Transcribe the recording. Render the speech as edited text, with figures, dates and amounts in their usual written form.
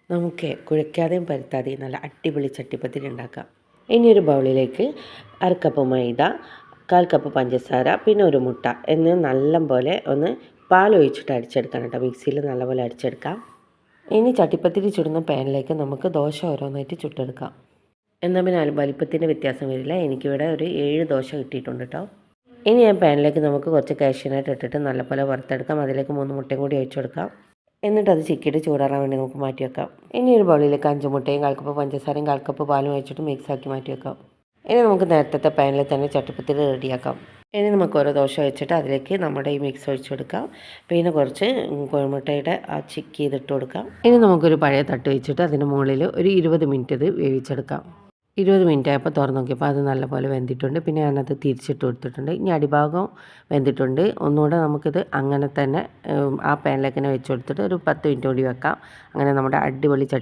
നമുക്ക് കുഴയ്ക്കാതെയും പരത്താതെയും നല്ല അടിപൊളി ചട്ടിപ്പത്തിരി ഉണ്ടാക്കാം. ഇനി ഒരു ബൗളിലേക്ക് 1/2 കപ്പ് മൈദ, 1/4 കപ്പ് പഞ്ചസാര, പിന്നെ ഒരു മുട്ട എന്നിവ നല്ലപോലെ ഒന്ന് പാലൊഴിച്ചിട്ട് അടിച്ചെടുക്കണം കേട്ടോ. മിക്സിയിൽ നല്ലപോലെ അടിച്ചെടുക്കാം. ഇനി ചട്ടിപ്പത്തിരി ചുടുന്ന പാനിലേക്ക് നമുക്ക് ദോശ ഓരോന്നായിട്ട് ചുട്ടെടുക്കാം. എന്നാൽ പിന്നെ വലിപ്പത്തിൻ്റെ വ്യത്യാസം വരില്ല. എനിക്കിവിടെ ഒരു 7 ദോശ കിട്ടിയിട്ടുണ്ട് കേട്ടോ. ഇനി ഞാൻ പാനിലേക്ക് നമുക്ക് കുറച്ച് കാഷ്യൂനട്ട് ഇട്ടിട്ട് നല്ലപോലെ വറുത്തെടുക്കാം. അതിലേക്ക് 3 മുട്ടയും കൂടി ഒഴിച്ചു കൊടുക്കാം. എന്നിട്ട് അത് ചിക്കിയിട്ട് ചൂടാറാൻ വേണ്ടി നമുക്ക് മാറ്റി വെക്കാം. ഇനി ഒരു ബൗളിലേക്ക് 5 മുട്ടയും 1/4 കപ്പ് പഞ്ചസാരയും 1/4 കപ്പ് പാലും ഒഴിച്ചിട്ട് മിക്സാക്കി മാറ്റി വെക്കാം. ഇനി നമുക്ക് നേരത്തെ പാനിൽ തന്നെ ചട്ടിപ്പത്തിരി റെഡിയാക്കാം. ഇനി നമുക്ക് ഓരോ ദോശ വെച്ചിട്ട് അതിലേക്ക് നമ്മുടെ ഈ മിക്സ് ഒഴിച്ചു കൊടുക്കാം. പിന്നെ കുറച്ച് കോഴിമുട്ടയുടെ ആ ചിക്ക് ചെയ്തിട്ട് കൊടുക്കാം. ഇനി നമുക്കൊരു പഴയ തട്ട് വെച്ചിട്ട് അതിന് മുകളിൽ ഒരു 20 മിനിറ്റ് ഇത് വേവിച്ചെടുക്കാം. 20 മിനിറ്റ് ആയപ്പോൾ തുറന്ന് നോക്കിയപ്പോൾ അത് നല്ലപോലെ വെന്തിട്ടുണ്ട്. പിന്നെ ഞാനത് തിരിച്ചിട്ട് കൊടുത്തിട്ടുണ്ട്. ഇനി അടിഭാഗം വെന്തിട്ടുണ്ട്. ഒന്നുകൂടെ നമുക്കിത് അങ്ങനെ തന്നെ ആ പാനിലേക്ക് തന്നെ വെച്ച് കൊടുത്തിട്ട് ഒരു 10 മിനിറ്റ് കൂടി വെക്കാം. അങ്ങനെ നമ്മുടെ അടിപൊളി